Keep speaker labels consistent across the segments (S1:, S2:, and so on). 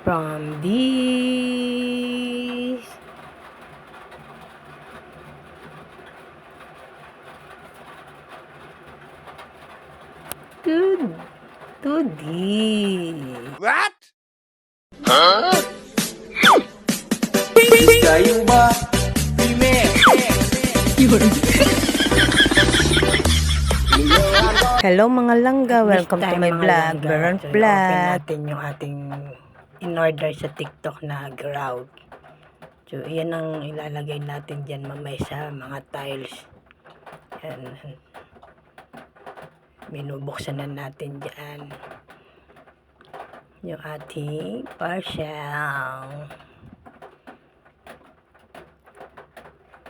S1: from this to this.
S2: What? Huh? Kayo ba?
S1: Hello mga langga, welcome to my vlog, Baron
S3: So,
S1: Vlog.
S3: open natin yung ating in-order sa TikTok na grout. So, yan ang ilalagay natin dyan mamay sa mga tiles. Yan. Binubuksan na natin dyan yung ating parcel.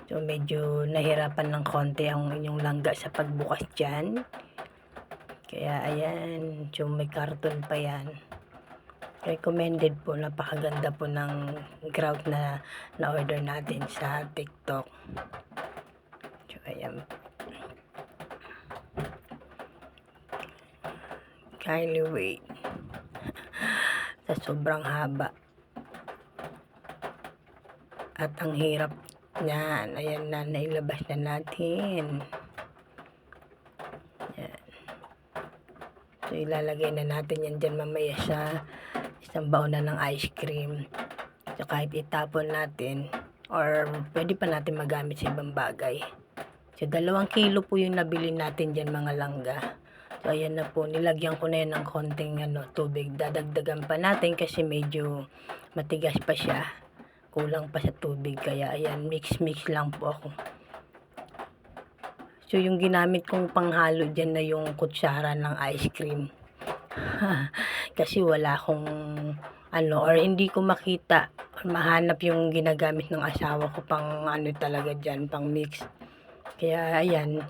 S3: So, medyo nahirapan ng konti ang inyong langga sa pagbukas dyan. Kaya, ayan. So, may karton pa yan. Recommended po. Napakaganda po ng grout na na-order natin sa TikTok. So, ayan. Kindly wait. Sa sobrang haba. At ang hirap niyan. Ayan na, nailabas na natin. Ayan. So, ilalagay na natin yan dyan mamaya sa isang baon na ng ice cream. So, kahit itapon natin, or pwede pa natin magamit sa ibang bagay. So, 2 kilo po yung nabili natin dyan mga langga. So, ayan na po. Nilagyan ko na yan ng konting tubig. Dadagdagan pa natin kasi medyo matigas pa siya. Kulang pa sa tubig. Kaya, ayan, mix-mix lang po ako. So, yung ginamit kong panghalo dyan na yung kutsara ng ice cream. Kasi wala akong or hindi ko makita or mahanap yung ginagamit ng asawa ko pang talaga dyan, pang mix. Kaya, ayan.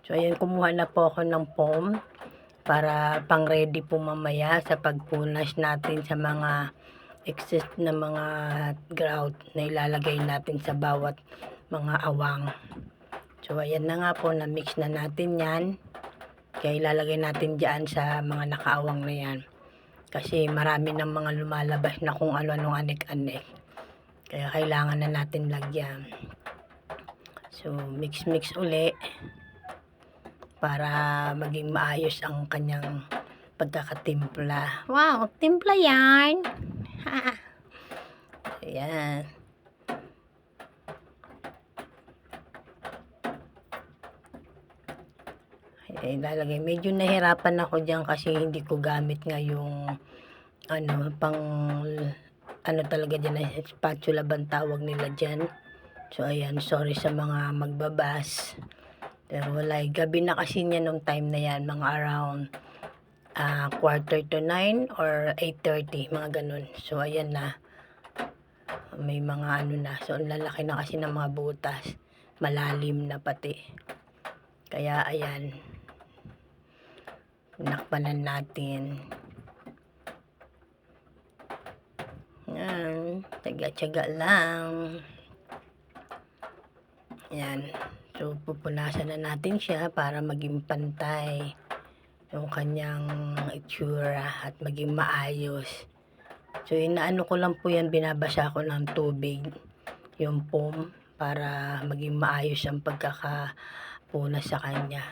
S3: So, ayan, kumuha na po ako ng foam para pang ready po mamaya sa pagpunas natin sa mga excess na mga grout na ilalagay natin sa bawat mga awang. So, ayan na nga po, na-mix na natin yan. Kaya ilalagay natin dyan sa mga nakaawang na yan. Kasi marami ng mga lumalabas na kung ano-anong anik-anik. Kaya kailangan na natin lagyan. So, mix-mix uli. Para maging maayos ang kanyang pagkakatimpla.
S1: Wow, timpla yarn.
S3: Ayan. Ilalagay. Medyo nahirapan ako dyan kasi hindi ko gamit nga yung pang talaga dyan, spatula bang tawag nila dyan. So, ayan, sorry sa mga magbabas. Pero wala, gabi na kasi niya nung time na yan, mga around 8:45 or 8:30, mga ganun. So, ayan na. May mga na. So, ang lalaki na kasi ng mga butas. Malalim na pati. Kaya, ayan. Nakpanan natin. Yan. Tiyaga-tiyaga lang. Yan. So, pupunasan na natin siya para maging pantay yung kanyang itsura at maging maayos. So, inaano ko lang po yan, binabasa ko ng tubig, yung foam, para maging maayos ang pagkakapunas sa kanya.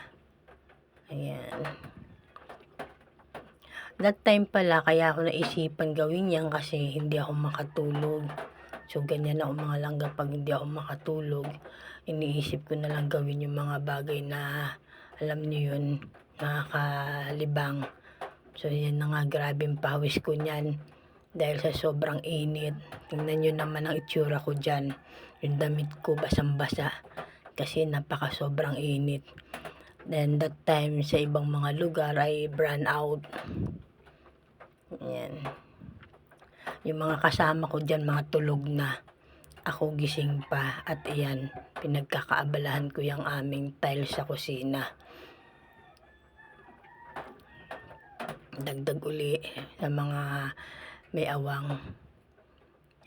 S3: Ayan. That time pala, kaya ako naisipan gawin yan kasi hindi ako makatulog. So, ganyan ako mga langga pag hindi ako makatulog. Iniisip ko na lang gawin yung mga bagay na, alam niyo yun, nakakalibang. So, yan na nga, grabing pawis ko niyan. Dahil sa sobrang init. Tingnan nyo naman ang itsura ko dyan. Yung damit ko basang-basa. Kasi napaka sobrang init. Then that time sa ibang mga lugar ay brown out. Yan. Yung mga kasama ko dyan, mga tulog na. Ako gising pa. At iyan, pinagkakaabalahan ko yung aming tiles sa kusina. Dagdag uli sa mga may awang.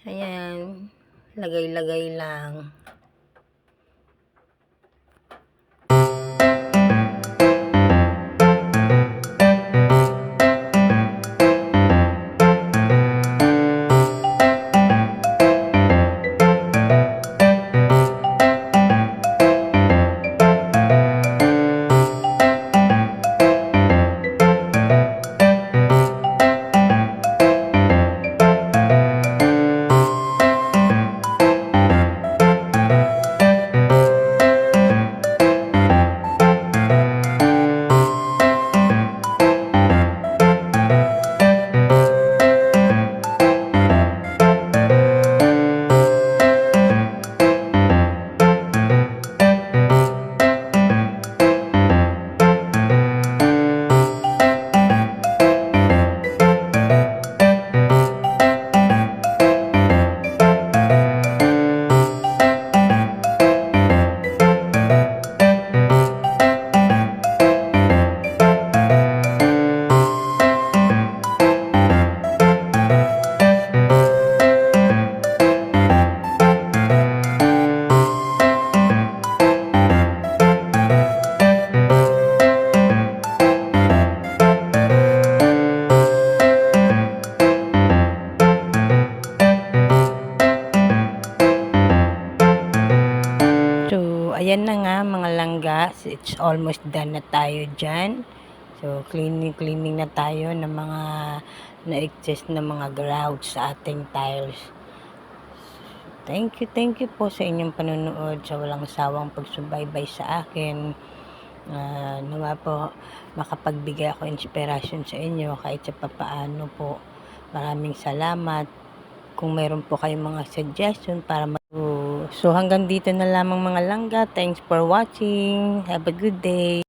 S3: Ayan. Lagay-lagay lang. it's almost done na tayo dyan. So, cleaning na tayo ng mga na-excess na mga grouts sa ating tiles. Thank you po sa inyong panonood, sa walang sawang pagsubaybay sa akin. Nawa po makapagbigay ako inspirasyon sa inyo kahit sa papaano po. Maraming salamat. Kung mayroon po kayong mga suggestion para so hanggang dito na lamang mga langga. Thanks for watching. Have a good day.